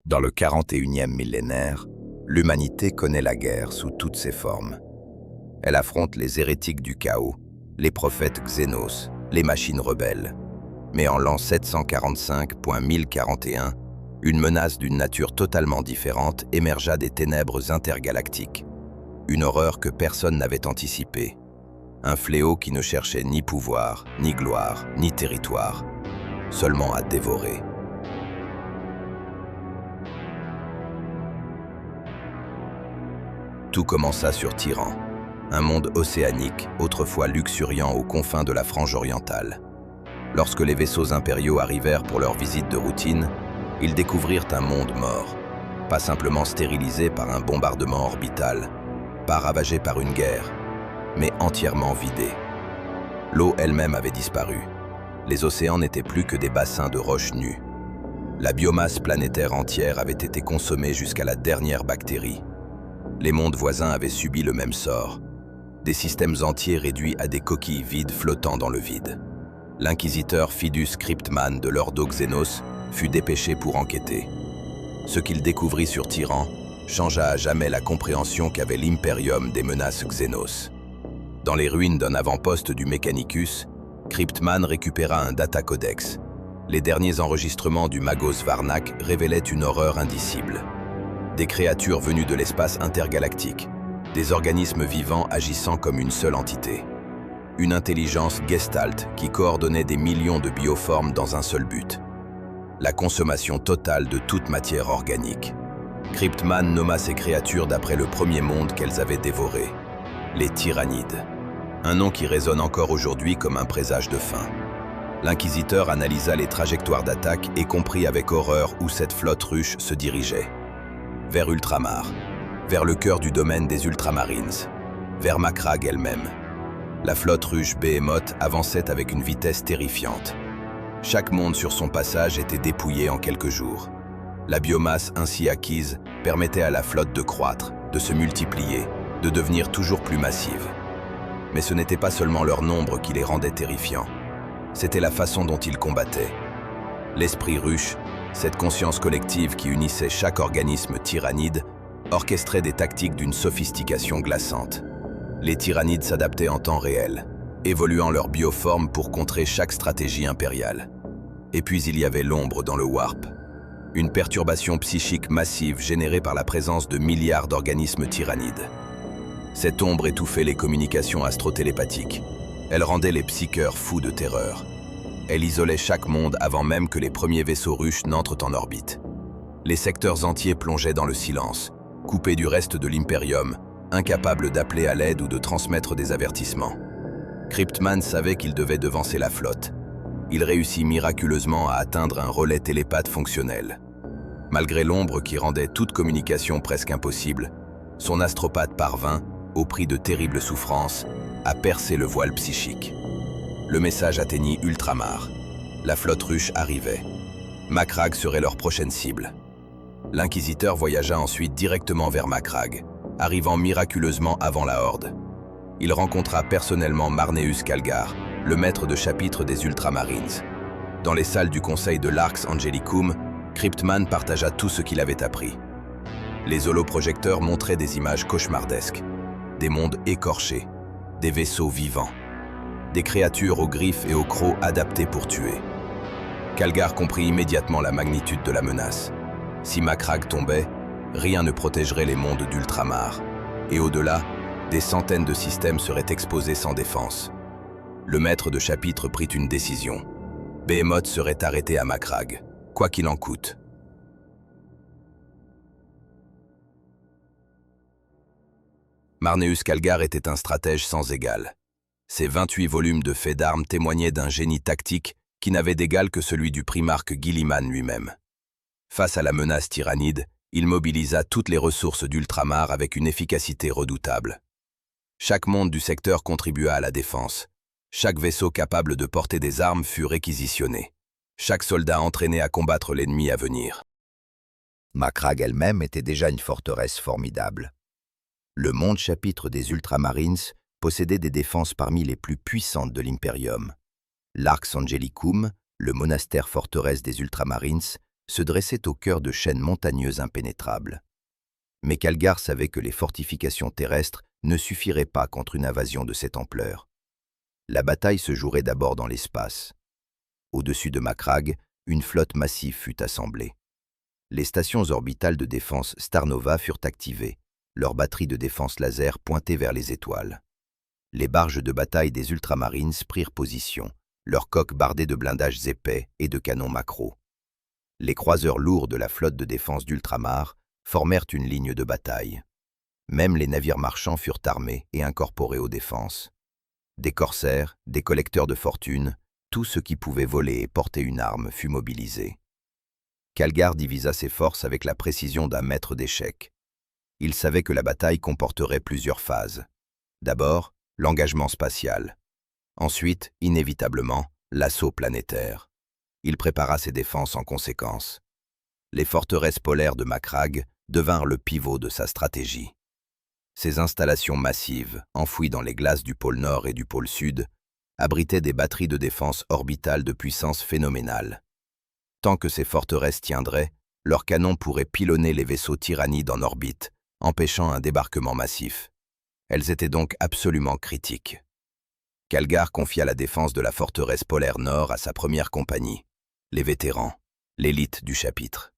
Dans le 41e millénaire, l'humanité connaît la guerre sous toutes ses formes. Elle affronte les hérétiques du chaos, les prophètes Xénos, les machines rebelles. Mais en l'an 745.1041, une menace d'une nature totalement différente émergea des ténèbres intergalactiques. Une horreur que personne n'avait anticipée. Un fléau qui ne cherchait ni pouvoir, ni gloire, ni territoire, seulement à dévorer. Tout commença sur Tyran, un monde océanique, autrefois luxuriant aux confins de la frange orientale. Lorsque les vaisseaux impériaux arrivèrent pour leur visite de routine, ils découvrirent un monde mort, pas simplement stérilisé par un bombardement orbital, pas ravagé par une guerre, mais entièrement vidé. L'eau elle-même avait disparu. Les océans n'étaient plus que des bassins de roches nues. La biomasse planétaire entière avait été consommée jusqu'à la dernière bactérie. Les mondes voisins avaient subi le même sort. Des systèmes entiers réduits à des coquilles vides flottant dans le vide. L'inquisiteur Fidus Cryptman de l'Ordo Xénos fut dépêché pour enquêter. Ce qu'il découvrit sur Tyran changea à jamais la compréhension qu'avait l'Imperium des menaces Xénos. Dans les ruines d'un avant-poste du Mechanicus, Cryptman récupéra un datacodex. Les derniers enregistrements du Magos Varnak révélaient une horreur indicible. Des créatures venues de l'espace intergalactique, des organismes vivants agissant comme une seule entité. Une intelligence gestalt qui coordonnait des millions de bioformes dans un seul but. La consommation totale de toute matière organique. Cryptman nomma ces créatures d'après le premier monde qu'elles avaient dévoré, les Tyrannides. Un nom qui résonne encore aujourd'hui comme un présage de fin. L'inquisiteur analysa les trajectoires d'attaque et comprit avec horreur où cette flotte ruche se dirigeait. Vers Ultramar, vers le cœur du domaine des Ultramarines, vers Macragge elle-même. La flotte ruche Behemoth avançait avec une vitesse terrifiante. Chaque monde sur son passage était dépouillé en quelques jours. La biomasse ainsi acquise permettait à la flotte de croître, de se multiplier, de devenir toujours plus massive. Mais ce n'était pas seulement leur nombre qui les rendait terrifiants. C'était la façon dont ils combattaient. L'esprit ruche, cette conscience collective qui unissait chaque organisme tyrannide, orchestrait des tactiques d'une sophistication glaçante. Les tyrannides s'adaptaient en temps réel, évoluant leur bioforme pour contrer chaque stratégie impériale. Et puis il y avait l'ombre dans le warp, une perturbation psychique massive générée par la présence de milliards d'organismes tyrannides. Cette ombre étouffait les communications astrotélépathiques. Elle rendait les psycheurs fous de terreur. Elle isolait chaque monde avant même que les premiers vaisseaux ruches n'entrent en orbite. Les secteurs entiers plongeaient dans le silence, coupés du reste de l'Imperium, incapables d'appeler à l'aide ou de transmettre des avertissements. Cryptman savait qu'il devait devancer la flotte. Il réussit miraculeusement à atteindre un relais télépathe fonctionnel. Malgré l'ombre qui rendait toute communication presque impossible, son astropathe parvint, au prix de terribles souffrances, à percer le voile psychique. Le message atteignit Ultramar. La flotte ruche arrivait. Macragge serait leur prochaine cible. L'inquisiteur voyagea ensuite directement vers Macragge, arrivant miraculeusement avant la Horde. Il rencontra personnellement Marneus Calgar, le maître de chapitre des Ultramarines. Dans les salles du conseil de l'Arx Angelicum, Cryptman partagea tout ce qu'il avait appris. Les holoprojecteurs montraient des images cauchemardesques, des mondes écorchés, des vaisseaux vivants, des créatures aux griffes et aux crocs adaptées pour tuer. Calgar comprit immédiatement la magnitude de la menace. Si Macragge tombait, rien ne protégerait les mondes d'Ultramar. Et au-delà, des centaines de systèmes seraient exposés sans défense. Le maître de chapitre prit une décision. Behemoth serait arrêté à Macragge, quoi qu'il en coûte. Marneus Calgar était un stratège sans égal. Ses 28 volumes de faits d'armes témoignaient d'un génie tactique qui n'avait d'égal que celui du primarque Guilliman lui-même. Face à la menace tyrannide, il mobilisa toutes les ressources d'Ultramar avec une efficacité redoutable. Chaque monde du secteur contribua à la défense. Chaque vaisseau capable de porter des armes fut réquisitionné. Chaque soldat entraîné à combattre l'ennemi à venir. Macragge elle-même était déjà une forteresse formidable. Le monde chapitre des Ultramarines possédait des défenses parmi les plus puissantes de l'Imperium. L'Arx Angelicum, le monastère forteresse des Ultramarines, se dressait au cœur de chaînes montagneuses impénétrables. Mais Calgar savait que les fortifications terrestres ne suffiraient pas contre une invasion de cette ampleur. La bataille se jouerait d'abord dans l'espace. Au-dessus de Macragge, une flotte massive fut assemblée. Les stations orbitales de défense Starnova furent activées, leurs batteries de défense laser pointées vers les étoiles. Les barges de bataille des Ultramarines prirent position, leurs coques bardées de blindages épais et de canons macros. Les croiseurs lourds de la flotte de défense d'Ultramar formèrent une ligne de bataille. Même les navires marchands furent armés et incorporés aux défenses. Des corsaires, des collecteurs de fortune, tout ce qui pouvait voler et porter une arme fut mobilisé. Calgar divisa ses forces avec la précision d'un maître d'échecs. Il savait que la bataille comporterait plusieurs phases. D'abord, l'engagement spatial. Ensuite, inévitablement, l'assaut planétaire. Il prépara ses défenses en conséquence. Les forteresses polaires de Macragge devinrent le pivot de sa stratégie. Ces installations massives, enfouies dans les glaces du pôle Nord et du pôle Sud, abritaient des batteries de défense orbitale de puissance phénoménale. Tant que ces forteresses tiendraient, leurs canons pourraient pilonner les vaisseaux tyrannides en orbite, empêchant un débarquement massif. Elles étaient donc absolument critiques. Calgar confia la défense de la forteresse polaire Nord à sa première compagnie, les vétérans, l'élite du chapitre.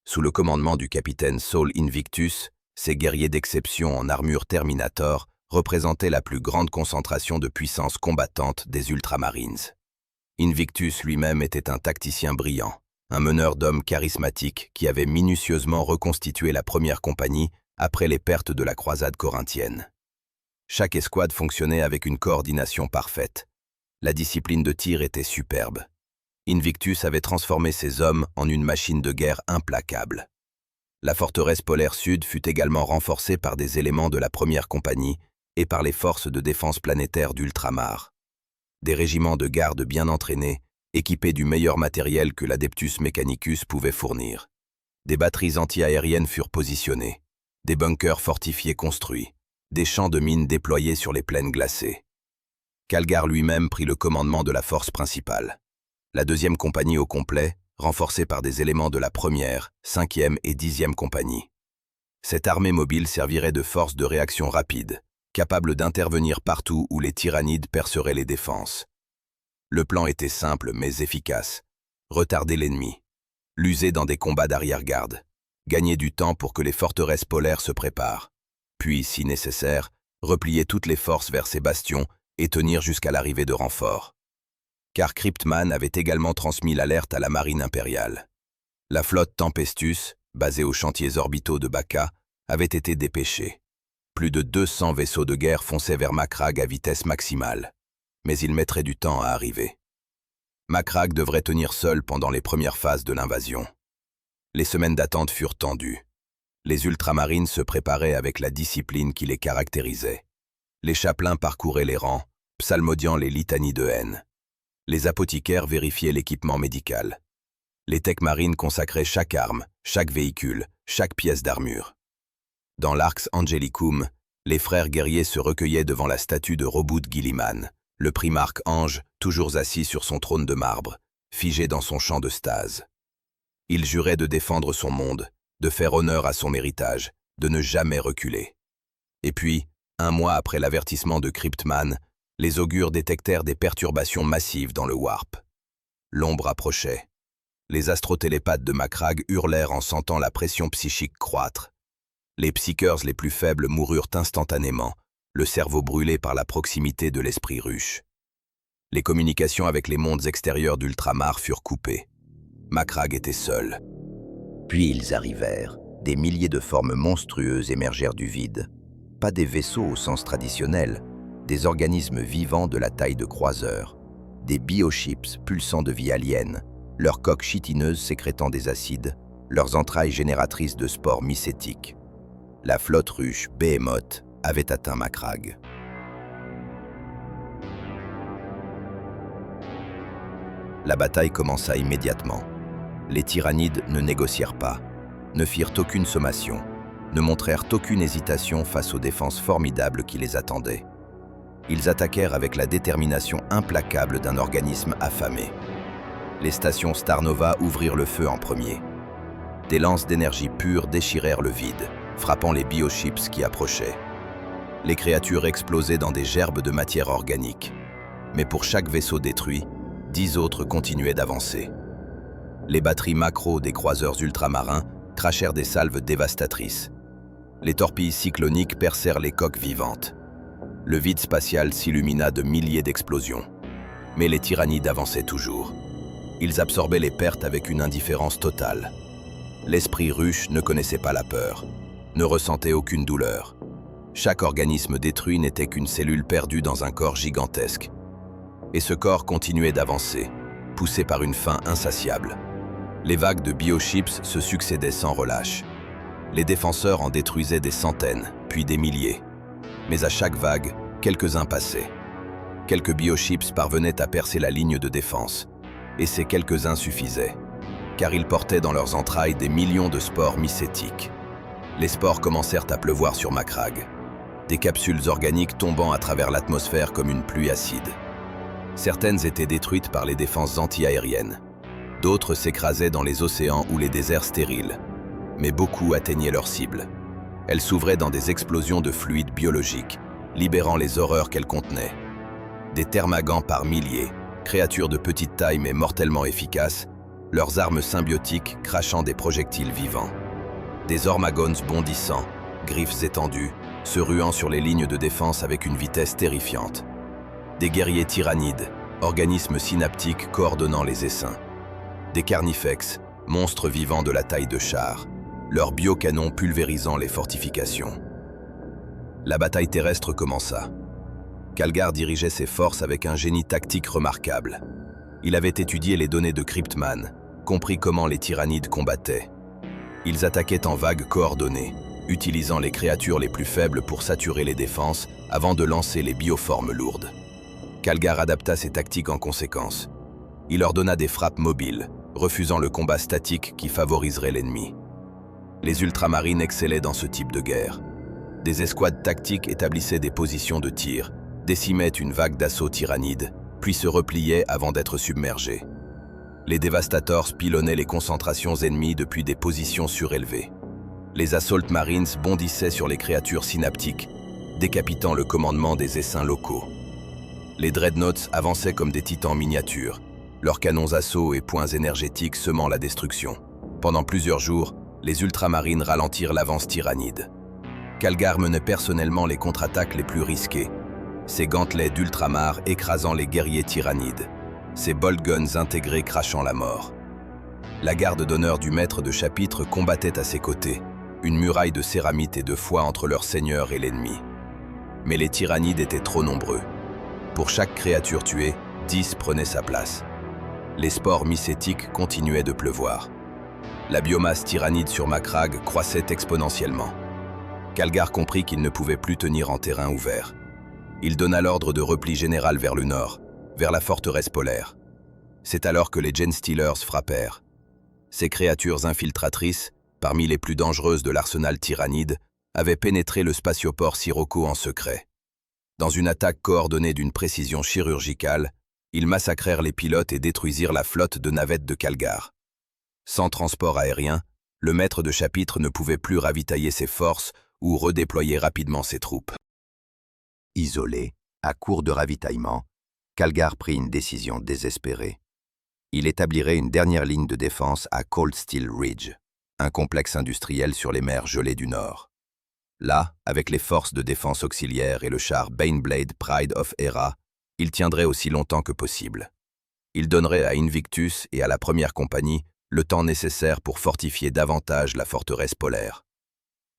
Sous le commandement du capitaine Saul Invictus, ces guerriers d'exception en armure Terminator représentaient la plus grande concentration de puissance combattante des Ultramarines. Invictus lui-même était un tacticien brillant, un meneur d'hommes charismatique qui avait minutieusement reconstitué la première compagnie après les pertes de la croisade corinthienne. Chaque escouade fonctionnait avec une coordination parfaite. La discipline de tir était superbe. Invictus avait transformé ses hommes en une machine de guerre implacable. La forteresse polaire sud fut également renforcée par des éléments de la première compagnie et par les forces de défense planétaire d'Ultramar. Des régiments de garde bien entraînés, équipés du meilleur matériel que l'Adeptus Mechanicus pouvait fournir. Des batteries anti-aériennes furent positionnées, des bunkers fortifiés construits, des champs de mines déployés sur les plaines glacées. Calgar lui-même prit le commandement de la force principale. La deuxième compagnie au complet, renforcée par des éléments de la première, 5e et 10e compagnie. Cette armée mobile servirait de force de réaction rapide, capable d'intervenir partout où les tyrannides perceraient les défenses. Le plan était simple mais efficace. Retarder l'ennemi, l'user dans des combats d'arrière-garde, gagner du temps pour que les forteresses polaires se préparent, puis, si nécessaire, replier toutes les forces vers ces bastions et tenir jusqu'à l'arrivée de renforts. Car Cryptman avait également transmis l'alerte à la marine impériale. La flotte Tempestus, basée aux chantiers orbitaux de Baka, avait été dépêchée. Plus de 200 vaisseaux de guerre fonçaient vers Macragge à vitesse maximale, mais ils mettraient du temps à arriver. Macragge devrait tenir seul pendant les premières phases de l'invasion. Les semaines d'attente furent tendues. Les ultramarines se préparaient avec la discipline qui les caractérisait. Les chapelains parcouraient les rangs, psalmodiant les litanies de haine. Les apothicaires vérifiaient l'équipement médical. Les tech marines consacraient chaque arme, chaque véhicule, chaque pièce d'armure. Dans l'Arx Angelicum, les frères guerriers se recueillaient devant la statue de Robud Guilliman, le primarque ange, toujours assis sur son trône de marbre, figé dans son champ de stase. Il jurait de défendre son monde, de faire honneur à son héritage, de ne jamais reculer. Et puis, 1 mois après l'avertissement de Cryptman, les augures détectèrent des perturbations massives dans le warp. L'ombre approchait. Les astrotélépathes de Macragge hurlèrent en sentant la pression psychique croître. Les psycheurs les plus faibles moururent instantanément, le cerveau brûlé par la proximité de l'esprit ruche. Les communications avec les mondes extérieurs d'Ultramar furent coupées. Macragge était seul. Puis ils arrivèrent. Des milliers de formes monstrueuses émergèrent du vide. Pas des vaisseaux au sens traditionnel, des organismes vivants de la taille de croiseurs, des bioships pulsant de vie alien, leurs coques chitineuses sécrétant des acides, leurs entrailles génératrices de spores mycétiques. La flotte ruche Behemoth avait atteint Macragge. La bataille commença immédiatement. Les tyrannides ne négocièrent pas, ne firent aucune sommation, ne montrèrent aucune hésitation face aux défenses formidables qui les attendaient. Ils attaquèrent avec la détermination implacable d'un organisme affamé. Les stations Star-Nova ouvrirent le feu en premier. Des lances d'énergie pure déchirèrent le vide, frappant les bioships qui approchaient. Les créatures explosaient dans des gerbes de matière organique. Mais pour chaque vaisseau détruit, 10 autres continuaient d'avancer. Les batteries macro des croiseurs ultramarins crachèrent des salves dévastatrices. Les torpilles cycloniques percèrent les coques vivantes. Le vide spatial s'illumina de milliers d'explosions. Mais les tyrannides avançaient toujours. Ils absorbaient les pertes avec une indifférence totale. L'esprit ruche ne connaissait pas la peur, ne ressentait aucune douleur. Chaque organisme détruit n'était qu'une cellule perdue dans un corps gigantesque. Et ce corps continuait d'avancer, poussé par une faim insatiable. Les vagues de bioships se succédaient sans relâche. Les défenseurs en détruisaient des centaines, puis des milliers. Mais à chaque vague, quelques-uns passaient. Quelques bioships parvenaient à percer la ligne de défense, et ces quelques-uns suffisaient, car ils portaient dans leurs entrailles des millions de spores mycétiques. Les spores commencèrent à pleuvoir sur Macragge, des capsules organiques tombant à travers l'atmosphère comme une pluie acide. Certaines étaient détruites par les défenses anti-aériennes, d'autres s'écrasaient dans les océans ou les déserts stériles, mais beaucoup atteignaient leur cible. Elles s'ouvraient dans des explosions de fluides biologiques, libérant les horreurs qu'elles contenaient. Des thermagants par milliers, créatures de petite taille mais mortellement efficaces, leurs armes symbiotiques crachant des projectiles vivants. Des ormagons bondissant, griffes étendues, se ruant sur les lignes de défense avec une vitesse terrifiante. Des guerriers tyrannides, organismes synaptiques coordonnant les essaims. Des carnifex, monstres vivants de la taille de chars, leurs biocanons pulvérisant les fortifications. La bataille terrestre commença. Calgar dirigeait ses forces avec un génie tactique remarquable. Il avait étudié les données de Cryptman, compris comment les tyrannides combattaient. Ils attaquaient en vagues coordonnées, utilisant les créatures les plus faibles pour saturer les défenses avant de lancer les bioformes lourdes. Calgar adapta ses tactiques en conséquence. Il ordonna des frappes mobiles, refusant le combat statique qui favoriserait l'ennemi. Les ultramarines excellaient dans ce type de guerre. Des escouades tactiques établissaient des positions de tir, décimaient une vague d'assaut tyrannide, puis se repliaient avant d'être submergés. Les dévastators pilonnaient les concentrations ennemies depuis des positions surélevées. Les Assault Marines bondissaient sur les créatures synaptiques, décapitant le commandement des essaims locaux. Les Dreadnoughts avançaient comme des titans miniatures, leurs canons assauts et points énergétiques semant la destruction. Pendant plusieurs jours, les ultramarines ralentirent l'avance tyrannide. Calgar menait personnellement les contre-attaques les plus risquées, ses gantelets d'ultramar écrasant les guerriers tyrannides, ses bolt guns intégrés crachant la mort. La garde d'honneur du maître de chapitre combattait à ses côtés, une muraille de céramite et de foi entre leur seigneur et l'ennemi. Mais les tyrannides étaient trop nombreux. Pour chaque créature tuée, 10 prenaient sa place. Les spores mycétiques continuaient de pleuvoir. La biomasse tyrannide sur Macragge croissait exponentiellement. Calgar comprit qu'il ne pouvait plus tenir en terrain ouvert. Il donna l'ordre de repli général vers le nord, vers la forteresse polaire. C'est alors que les Genestealers frappèrent. Ces créatures infiltratrices, parmi les plus dangereuses de l'arsenal tyrannide, avaient pénétré le spatioport Sirocco en secret. Dans une attaque coordonnée d'une précision chirurgicale, ils massacrèrent les pilotes et détruisirent la flotte de navettes de Calgar. Sans transport aérien, le maître de chapitre ne pouvait plus ravitailler ses forces ou redéployer rapidement ses troupes. Isolé, à court de ravitaillement, Calgar prit une décision désespérée. Il établirait une dernière ligne de défense à Cold Steel Ridge, un complexe industriel sur les mers gelées du Nord. Là, avec les forces de défense auxiliaires et le char Baneblade Pride of Hera, il tiendrait aussi longtemps que possible. Il donnerait à Invictus et à la première compagnie le temps nécessaire pour fortifier davantage la forteresse polaire.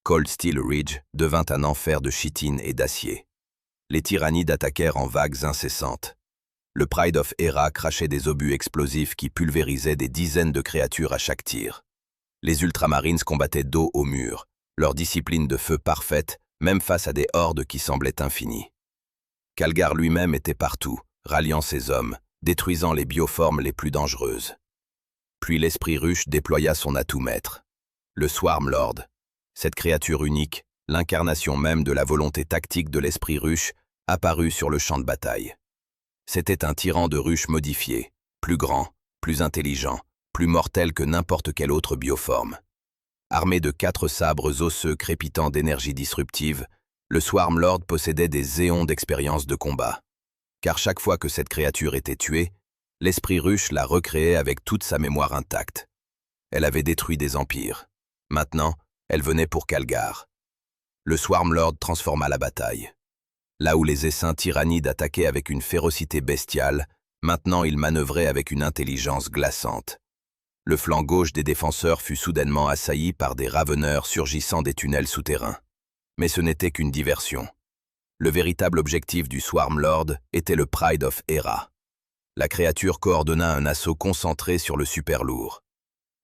Cold Steel Ridge devint un enfer de chitine et d'acier. Les tyrannides attaquèrent en vagues incessantes. Le Pride of Hera crachait des obus explosifs qui pulvérisaient des dizaines de créatures à chaque tir. Les Ultramarines combattaient dos au mur, leur discipline de feu parfaite, même face à des hordes qui semblaient infinies. Calgar lui-même était partout, ralliant ses hommes, détruisant les bioformes les plus dangereuses. Puis l'esprit ruche déploya son atout maître, le Swarm Lord. Cette créature unique, l'incarnation même de la volonté tactique de l'esprit ruche, apparut sur le champ de bataille. C'était un tyran de ruche modifié, plus grand, plus intelligent, plus mortel que n'importe quelle autre bioforme. Armé de 4 sabres osseux crépitant d'énergie disruptive, le Swarm Lord possédait des éons d'expérience de combat. Car chaque fois que cette créature était tuée, l'esprit ruche la recréait avec toute sa mémoire intacte. Elle avait détruit des empires. Maintenant, elle venait pour Calgar. Le Swarm Lord transforma la bataille. Là où les essaims tyrannides attaquaient avec une férocité bestiale, maintenant ils manœuvraient avec une intelligence glaçante. Le flanc gauche des défenseurs fut soudainement assailli par des raveneurs surgissant des tunnels souterrains. Mais ce n'était qu'une diversion. Le véritable objectif du Swarm Lord était le Pride of Hera. La créature coordonna un assaut concentré sur le super lourd.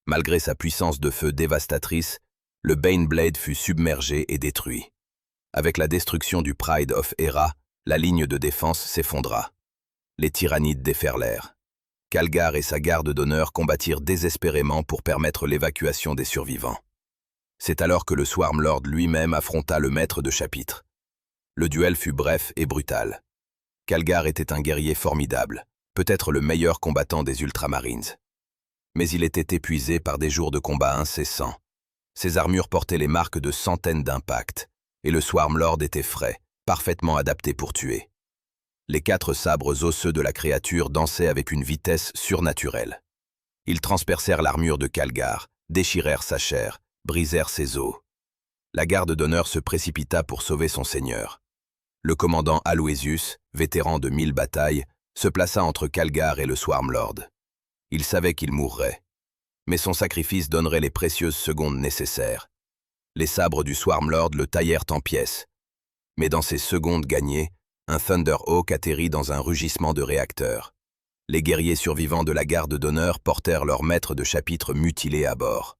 Malgré sa puissance de feu dévastatrice, le Baneblade fut submergé et détruit. Avec la destruction du Pride of Hera, la ligne de défense s'effondra. Les tyrannides déferlèrent. Calgar et sa garde d'honneur combattirent désespérément pour permettre l'évacuation des survivants. C'est alors que le Swarm Lord lui-même affronta le maître de chapitre. Le duel fut bref et brutal. Calgar était un guerrier formidable, peut-être le meilleur combattant des Ultramarines. Mais il était épuisé par des jours de combat incessants. Ses armures portaient les marques de centaines d'impacts, et le Swarm Lord était frais, parfaitement adapté pour tuer. Les 4 sabres osseux de la créature dansaient avec une vitesse surnaturelle. Ils transpercèrent l'armure de Calgar, déchirèrent sa chair, brisèrent ses os. La garde d'honneur se précipita pour sauver son seigneur. Le commandant Aloysius, vétéran de 1000 batailles, se plaça entre Calgar et le Swarm Lord. Il savait qu'il mourrait. Mais son sacrifice donnerait les précieuses secondes nécessaires. Les sabres du Swarm Lord le taillèrent en pièces. Mais dans ces secondes gagnées, un Thunderhawk atterrit dans un rugissement de réacteur. Les guerriers survivants de la garde d'honneur portèrent leur maître de chapitre mutilé à bord.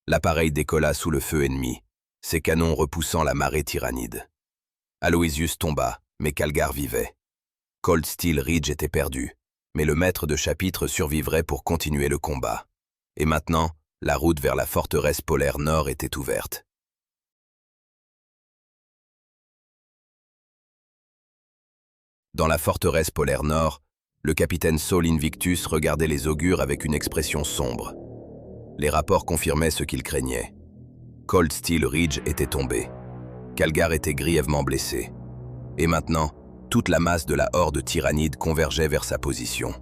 L'appareil décolla sous le feu ennemi, ses canons repoussant la marée tyrannide. Aloysius tomba, mais Calgar vivait. Cold Steel Ridge était perdu, mais le maître de chapitre survivrait pour continuer le combat. Et maintenant, la route vers la forteresse polaire nord était ouverte. Dans la forteresse polaire nord, le capitaine Saul Invictus regardait les augures avec une expression sombre. Les rapports confirmaient ce qu'il craignait. Cold Steel Ridge était tombé. Calgar était grièvement blessé. Et maintenant, toute la masse de la horde tyrannide convergeait vers sa position.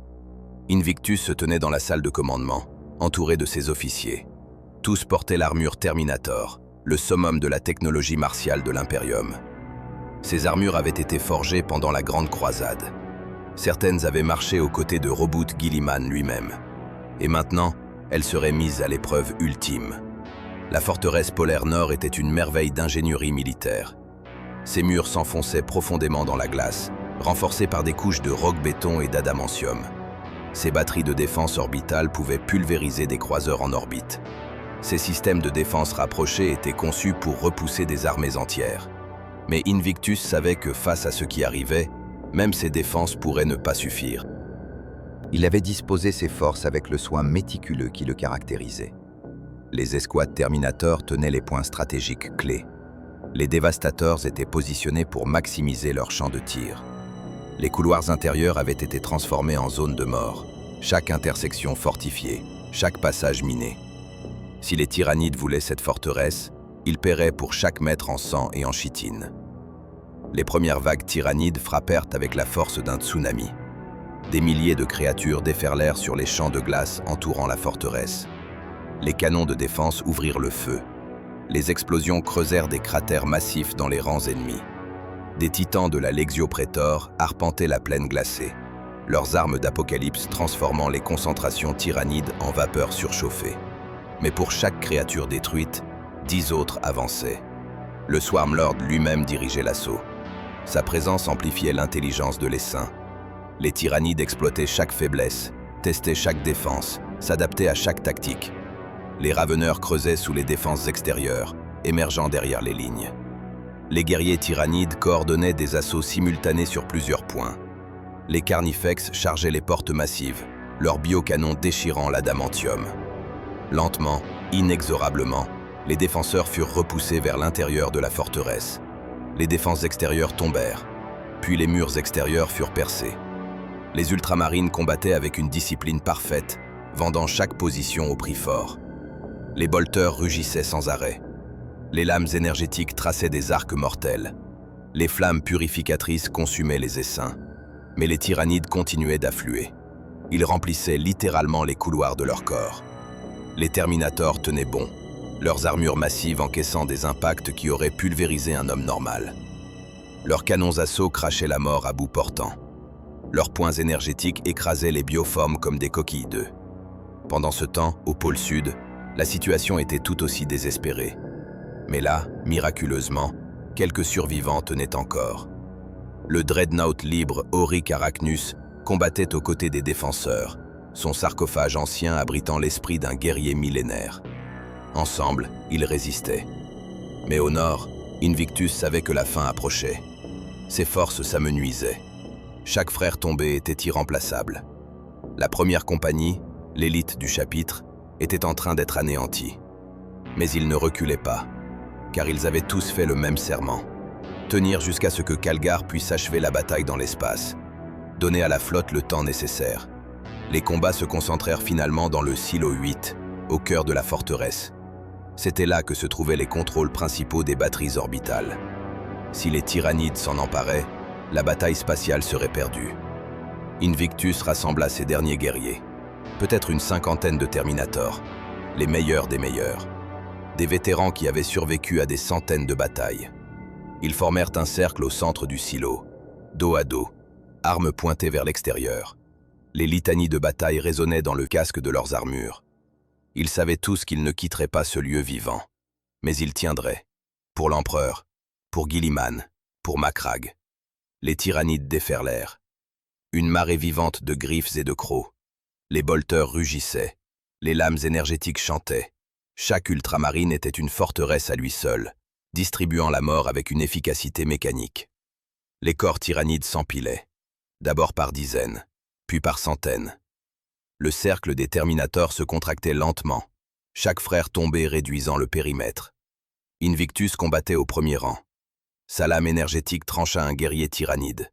Invictus se tenait dans la salle de commandement, entouré de ses officiers. Tous portaient l'armure Terminator, le summum de la technologie martiale de l'Imperium. Ces armures avaient été forgées pendant la Grande Croisade. Certaines avaient marché aux côtés de Robert Guilliman lui-même. Et maintenant, elles seraient mises à l'épreuve ultime. La forteresse polaire nord était une merveille d'ingénierie militaire. Ses murs s'enfonçaient profondément dans la glace, renforcés par des couches de roc-béton et d'adamantium. Ses batteries de défense orbitale pouvaient pulvériser des croiseurs en orbite. Ces systèmes de défense rapprochés étaient conçus pour repousser des armées entières. Mais Invictus savait que face à ce qui arrivait, même ses défenses pourraient ne pas suffire. Il avait disposé ses forces avec le soin méticuleux qui le caractérisait. Les escouades Terminator tenaient les points stratégiques clés. Les Devastators étaient positionnés pour maximiser leur champ de tir. Les couloirs intérieurs avaient été transformés en zone de mort, chaque intersection fortifiée, chaque passage miné. Si les tyrannides voulaient cette forteresse, ils paieraient pour chaque mètre en sang et en chitine. Les premières vagues tyrannides frappèrent avec la force d'un tsunami. Des milliers de créatures déferlèrent sur les champs de glace entourant la forteresse. Les canons de défense ouvrirent le feu. Les explosions creusèrent des cratères massifs dans les rangs ennemis. Des titans de la Lexio Praetor arpentaient la plaine glacée, leurs armes d'apocalypse transformant les concentrations tyrannides en vapeur surchauffée. Mais pour chaque créature détruite, 10 autres avançaient. Le Swarm Lord lui-même dirigeait l'assaut. Sa présence amplifiait l'intelligence de l'essaim. Les tyrannides exploitaient chaque faiblesse, testaient chaque défense, s'adaptaient à chaque tactique. Les raveneurs creusaient sous les défenses extérieures, émergeant derrière les lignes. Les guerriers tyrannides coordonnaient des assauts simultanés sur plusieurs points. Les carnifex chargeaient les portes massives, leurs biocanons déchirant l'adamantium. Lentement, inexorablement, les défenseurs furent repoussés vers l'intérieur de la forteresse. Les défenses extérieures tombèrent, puis les murs extérieurs furent percés. Les ultramarines combattaient avec une discipline parfaite, vendant chaque position au prix fort. Les bolteurs rugissaient sans arrêt. Les lames énergétiques traçaient des arcs mortels. Les flammes purificatrices consumaient les essaims. Mais les tyrannides continuaient d'affluer. Ils remplissaient littéralement les couloirs de leur corps. Les Terminators tenaient bon, leurs armures massives encaissant des impacts qui auraient pulvérisé un homme normal. Leurs canons assaut crachaient la mort à bout portant. Leurs poings énergétiques écrasaient les bioformes comme des coquilles d'œufs. Pendant ce temps, au pôle sud, la situation était tout aussi désespérée. Mais là, miraculeusement, quelques survivants tenaient encore. Le dreadnought libre Auric Arachnus combattait aux côtés des défenseurs, son sarcophage ancien abritant l'esprit d'un guerrier millénaire. Ensemble, ils résistaient. Mais au nord, Invictus savait que la fin approchait. Ses forces s'amenuisaient. Chaque frère tombé était irremplaçable. La première compagnie, l'élite du chapitre, était en train d'être anéantie. Mais ils ne reculaient pas, car ils avaient tous fait le même serment. Tenir jusqu'à ce que Calgar puisse achever la bataille dans l'espace. Donner à la flotte le temps nécessaire. Les combats se concentrèrent finalement dans le silo 8, au cœur de la forteresse. C'était là que se trouvaient les contrôles principaux des batteries orbitales. Si les tyrannides s'en emparaient, la bataille spatiale serait perdue. Invictus rassembla ses derniers guerriers, peut-être une cinquantaine de Terminators, les meilleurs des meilleurs, des vétérans qui avaient survécu à des centaines de batailles. Ils formèrent un cercle au centre du silo, dos à dos, armes pointées vers l'extérieur. Les litanies de bataille résonnaient dans le casque de leurs armures. Ils savaient tous qu'ils ne quitteraient pas ce lieu vivant, mais ils tiendraient, pour l'empereur, pour Guilliman, pour Macragge. Les tyrannides déferlèrent. Une marée vivante de griffes et de crocs. Les bolteurs rugissaient. Les lames énergétiques chantaient. Chaque ultramarine était une forteresse à lui seul, distribuant la mort avec une efficacité mécanique. Les corps tyrannides s'empilaient, d'abord par dizaines, puis par centaines. Le cercle des Terminators se contractait lentement, chaque frère tombé réduisant le périmètre. Invictus combattait au premier rang. Sa lame énergétique trancha un guerrier tyrannide.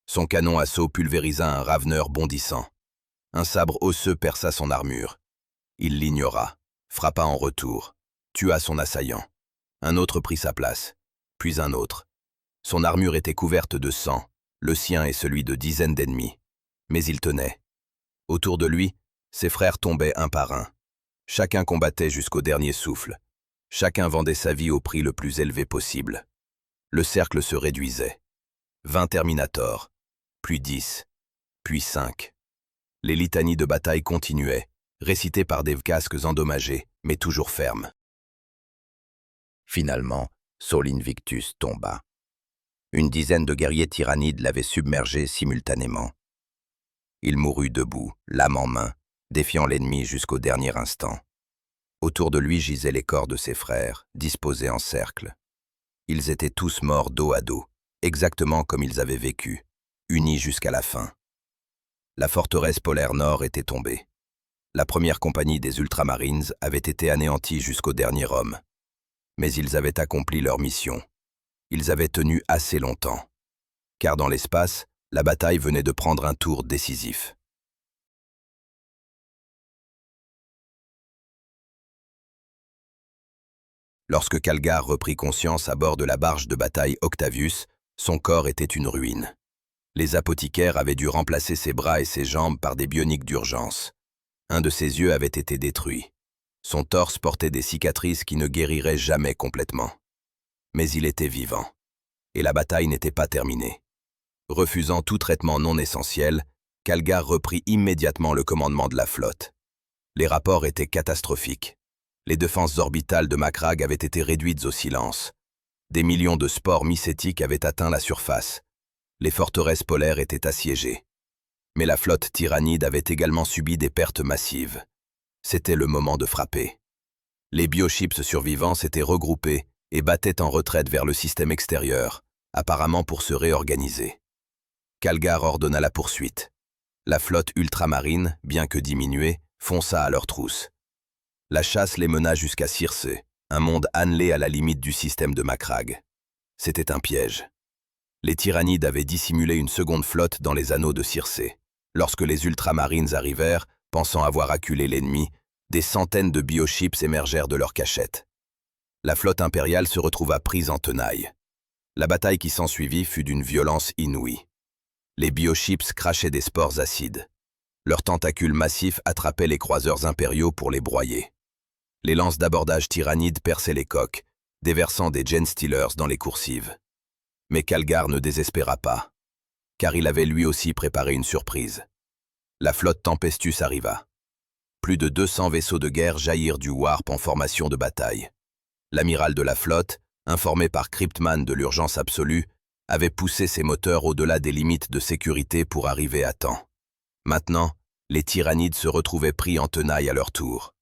Son canon assaut pulvérisa un raveneur bondissant. Un sabre osseux perça son armure. Il l'ignora, frappa en retour, tua son assaillant. Un autre prit sa place, puis un autre. Son armure était couverte de sang, le sien et celui de dizaines d'ennemis. Mais il tenait. Autour de lui, ses frères tombaient un par un. Chacun combattait jusqu'au dernier souffle. Chacun vendait sa vie au prix le plus élevé possible. Le cercle se réduisait. 20 Terminators, puis 10, puis 5. Les litanies de bataille continuaient, récitées par des casques endommagés, mais toujours fermes. Finalement, Sol Invictus tomba. Une dizaine de guerriers tyrannides l'avaient submergé simultanément. Il mourut debout, lame en main, défiant l'ennemi jusqu'au dernier instant. Autour de lui gisaient les corps de ses frères, disposés en cercle. Ils étaient tous morts dos à dos, exactement comme ils avaient vécu, unis jusqu'à la fin. La forteresse polaire nord était tombée. La première compagnie des Ultramarines avait été anéantie jusqu'au dernier homme. Mais ils avaient accompli leur mission. Ils avaient tenu assez longtemps. Car dans l'espace, la bataille venait de prendre un tour décisif. Lorsque Calgar reprit conscience à bord de la barge de bataille Octavius, son corps était une ruine. Les apothicaires avaient dû remplacer ses bras et ses jambes par des bioniques d'urgence. Un de ses yeux avait été détruit. Son torse portait des cicatrices qui ne guériraient jamais complètement. Mais il était vivant. Et la bataille n'était pas terminée. Refusant tout traitement non essentiel, Calgar reprit immédiatement le commandement de la flotte. Les rapports étaient catastrophiques. Les défenses orbitales de Macragge avaient été réduites au silence. Des millions de spores mycétiques avaient atteint la surface. Les forteresses polaires étaient assiégées. Mais la flotte tyrannide avait également subi des pertes massives. C'était le moment de frapper. Les bioships survivants s'étaient regroupés et battaient en retraite vers le système extérieur, apparemment pour se réorganiser. Calgar ordonna la poursuite. La flotte ultramarine, bien que diminuée, fonça à leur trousse. La chasse les mena jusqu'à Circe, un monde annelé à la limite du système de Macragge. C'était un piège. Les tyrannides avaient dissimulé une seconde flotte dans les anneaux de Circe. Lorsque les ultramarines arrivèrent, Pensant avoir acculé l'ennemi, des centaines de bioships émergèrent de leur cachette. La flotte impériale se retrouva prise en tenaille. La bataille qui s'ensuivit fut d'une violence inouïe. Les bioships crachaient des spores acides. Leurs tentacules massifs attrapaient les croiseurs impériaux pour les broyer. Les lances d'abordage tyrannides perçaient les coques, déversant des Genstealers dans les coursives. Mais Calgar ne désespéra pas, car il avait lui aussi préparé une surprise. La flotte Tempestus arriva. Plus de 200 vaisseaux de guerre jaillirent du Warp en formation de bataille. L'amiral de la flotte, informé par Cryptman de l'urgence absolue, avait poussé ses moteurs au-delà des limites de sécurité pour arriver à temps. Maintenant, les tyrannides se retrouvaient pris en tenaille à leur tour.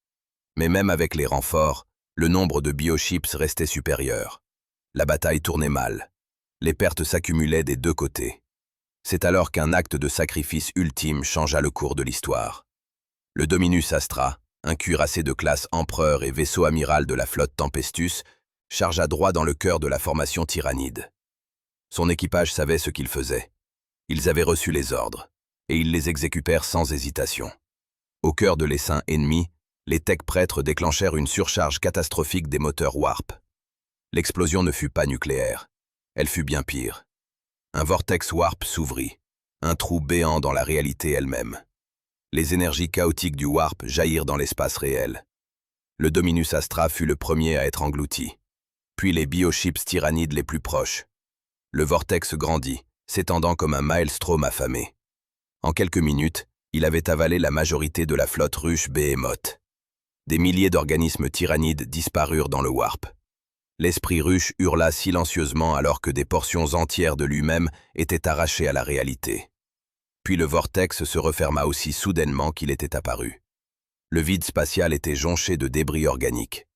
Mais même avec les renforts, le nombre de bioships restait supérieur. La bataille tournait mal. Les pertes s'accumulaient des deux côtés. C'est alors qu'un acte de sacrifice ultime changea le cours de l'histoire. Le Dominus Astra, un cuirassé de classe empereur et vaisseau amiral de la flotte Tempestus, chargea droit dans le cœur de la formation tyrannide. Son équipage savait ce qu'il faisait. Ils avaient reçu les ordres, et ils les exécutèrent sans hésitation. Au cœur de l'essaim ennemi, les tech-prêtres déclenchèrent une surcharge catastrophique des moteurs Warp. L'explosion ne fut pas nucléaire. Elle fut bien pire. Un vortex Warp s'ouvrit, un trou béant dans la réalité elle-même. Les énergies chaotiques du Warp jaillirent dans l'espace réel. Le Dominus Astra fut le premier à être englouti, puis les bioships tyrannides les plus proches. Le vortex grandit, s'étendant comme un maelstrom affamé. En quelques minutes, il avait avalé la majorité de la flotte ruche Behemoth. Des milliers d'organismes tyrannides disparurent dans le Warp. L'esprit ruche hurla silencieusement alors que des portions entières de lui-même étaient arrachées à la réalité. Puis le vortex se referma aussi soudainement qu'il était apparu. Le vide spatial était jonché de débris organiques.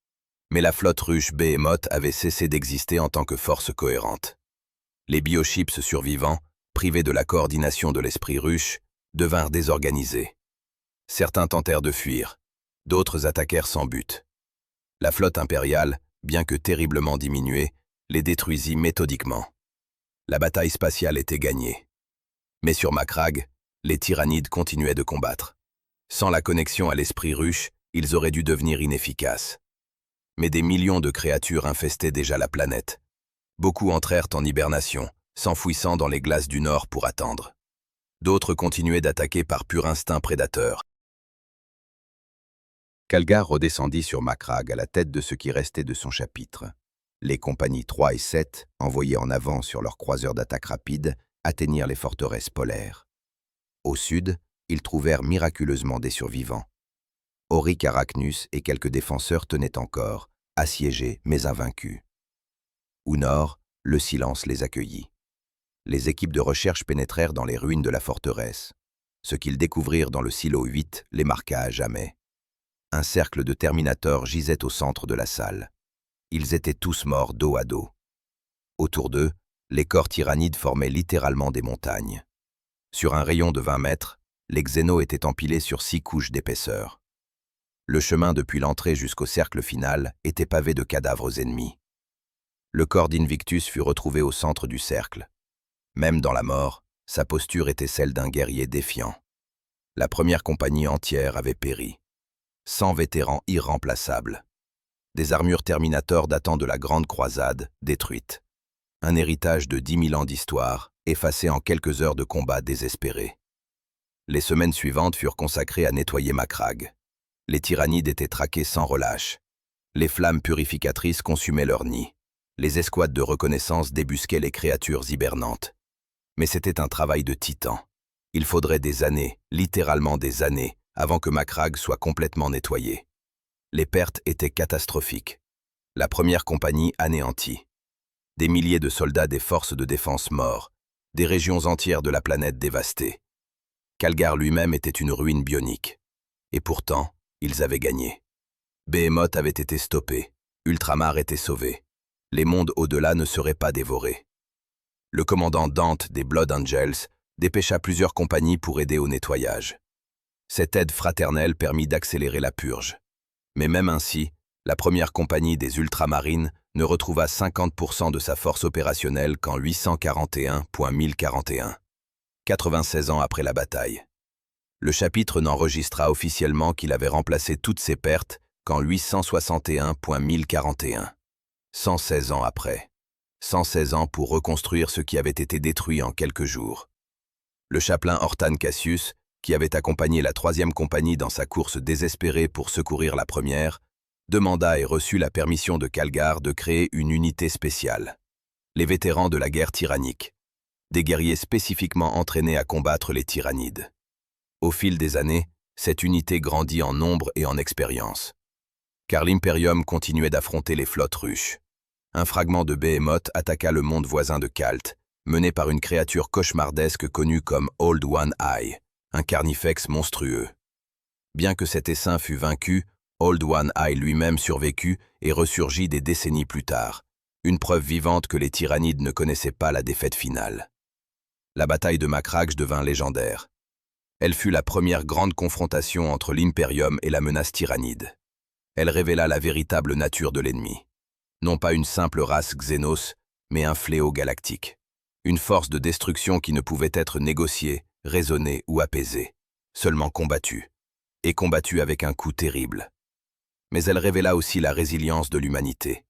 Mais la flotte ruche Behemoth avait cessé d'exister en tant que force cohérente. Les bioships survivants, privés de la coordination de l'esprit ruche, devinrent désorganisés. Certains tentèrent de fuir, d'autres attaquèrent sans but. La flotte impériale, bien que terriblement diminuée, les détruisit méthodiquement. La bataille spatiale était gagnée. Mais sur Macragge, les tyrannides continuaient de combattre. Sans la connexion à l'esprit ruche, ils auraient dû devenir inefficaces. Mais des millions de créatures infestaient déjà la planète. Beaucoup entrèrent en hibernation, s'enfouissant dans les glaces du Nord pour attendre. D'autres continuaient d'attaquer par pur instinct prédateur. Calgar redescendit sur Macragge à la tête de ce qui restait de son chapitre. Les compagnies 3 et 7, envoyées en avant sur leurs croiseurs d'attaque rapide, atteignirent les forteresses polaires. Au sud, ils trouvèrent miraculeusement des survivants. Auric Arachnus et quelques défenseurs tenaient encore, assiégés mais invaincus. Au nord, le silence les accueillit. Les équipes de recherche pénétrèrent dans les ruines de la forteresse. Ce qu'ils découvrirent dans le silo 8 les marqua à jamais. Un cercle de Terminators gisait au centre de la salle. Ils étaient tous morts dos à dos. Autour d'eux, les corps tyrannides formaient littéralement des montagnes. Sur un rayon de 20 mètres, les xénos étaient empilés sur 6 couches d'épaisseur. Le chemin depuis l'entrée jusqu'au cercle final était pavé de cadavres ennemis. Le corps d'Invictus fut retrouvé au centre du cercle. Même dans la mort, sa posture était celle d'un guerrier défiant. La première compagnie entière avait péri. 100 vétérans irremplaçables. Des armures Terminator datant de la Grande Croisade, détruites. Un héritage de 10 000 ans d'histoire, effacé en quelques heures de combat désespérés. Les semaines suivantes furent consacrées à nettoyer Macragge. Les tyrannides étaient traqués sans relâche. Les flammes purificatrices consumaient leurs nids. Les escouades de reconnaissance débusquaient les créatures hibernantes. Mais c'était un travail de titan. Il faudrait des années, littéralement des années, avant que Macragge soit complètement nettoyé. Les pertes étaient catastrophiques. La première compagnie anéantie. Des milliers de soldats des forces de défense morts, des régions entières de la planète dévastées. Calgar lui-même était une ruine bionique. Et pourtant, ils avaient gagné. Behemoth avait été stoppé, Ultramar était sauvé. Les mondes au-delà ne seraient pas dévorés. Le commandant Dante des Blood Angels dépêcha plusieurs compagnies pour aider au nettoyage. Cette aide fraternelle permit d'accélérer la purge. Mais même ainsi, la première compagnie des Ultramarines ne retrouva 50% de sa force opérationnelle qu'en 841.1041, 96 ans après la bataille. Le chapitre n'enregistra officiellement qu'il avait remplacé toutes ses pertes qu'en 861.1041. 116 ans après. 116 ans pour reconstruire ce qui avait été détruit en quelques jours. Le chapelain Hortan Cassius, qui avait accompagné la 3e compagnie dans sa course désespérée pour secourir la première, demanda et reçut la permission de Calgar de créer une unité spéciale. Les vétérans de la guerre tyrannique. Des guerriers spécifiquement entraînés à combattre les tyrannides. Au fil des années, cette unité grandit en nombre et en expérience. Car l'Imperium continuait d'affronter les flottes russes. Un fragment de Behemoth attaqua le monde voisin de Kalt, mené par une créature cauchemardesque connue comme Old One Eye, un carnifex monstrueux. Bien que cet essaim fût vaincu, Old One Eye lui-même survécut et ressurgit des décennies plus tard, une preuve vivante que les tyrannides ne connaissaient pas la défaite finale. La bataille de Macragge devint légendaire. Elle fut la première grande confrontation entre l'Imperium et la menace tyrannide. Elle révéla la véritable nature de l'ennemi. Non pas une simple race xénos, mais un fléau galactique. Une force de destruction qui ne pouvait être négociée, raisonnée ou apaisée, seulement combattue. Et combattue avec un coût terrible. Mais elle révéla aussi la résilience de l'humanité.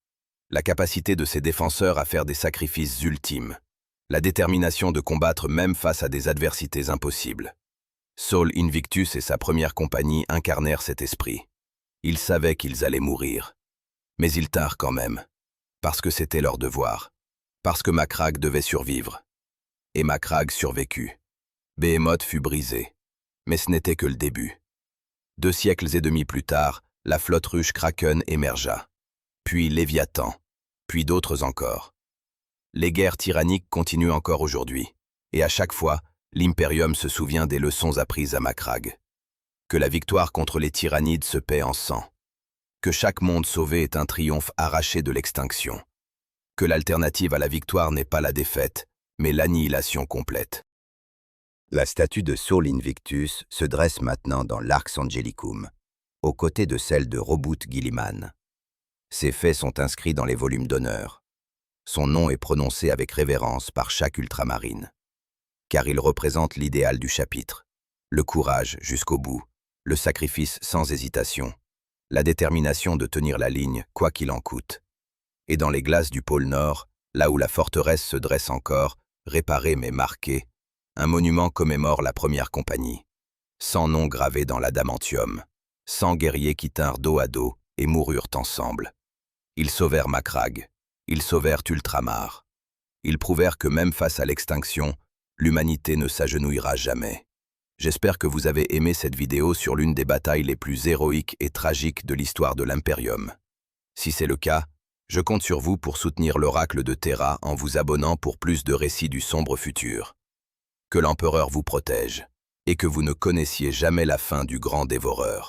La capacité de ses défenseurs à faire des sacrifices ultimes. La détermination de combattre même face à des adversités impossibles. Sol Invictus et sa première compagnie incarnèrent cet esprit. Ils savaient qu'ils allaient mourir. Mais ils tinrent quand même. Parce que c'était leur devoir. Parce que Macragge devait survivre. Et Macragge survécut. Behemoth fut brisé. Mais ce n'était que le début. 2 siècles et demi plus tard, la flotte russe Kraken émergea. Puis Léviathan. Puis d'autres encore. Les guerres tyranniques continuent encore aujourd'hui. Et à chaque fois, l'Imperium se souvient des leçons apprises à Macragge. Que la victoire contre les tyrannides se paie en sang. Que chaque monde sauvé est un triomphe arraché de l'extinction. Que l'alternative à la victoire n'est pas la défaite, mais l'annihilation complète. La statue de Sol Invictus se dresse maintenant dans l'Arx Angelicum, aux côtés de celle de Robert Guilliman. Ses faits sont inscrits dans les volumes d'honneur. Son nom est prononcé avec révérence par chaque ultramarine. Car il représente l'idéal du chapitre. Le courage jusqu'au bout, le sacrifice sans hésitation, la détermination de tenir la ligne quoi qu'il en coûte. Et dans les glaces du pôle Nord, là où la forteresse se dresse encore, réparée mais marquée, un monument commémore la première compagnie. 100 noms gravés dans l'adamantium, 100 guerriers qui tinrent dos à dos et moururent ensemble. Ils sauvèrent Macragge, ils sauvèrent Ultramar. Ils prouvèrent que même face à l'extinction, l'humanité ne s'agenouillera jamais. J'espère que vous avez aimé cette vidéo sur l'une des batailles les plus héroïques et tragiques de l'histoire de l'Imperium. Si c'est le cas, je compte sur vous pour soutenir l'oracle de Terra en vous abonnant pour plus de récits du sombre futur. Que l'empereur vous protège, et que vous ne connaissiez jamais la fin du grand dévoreur.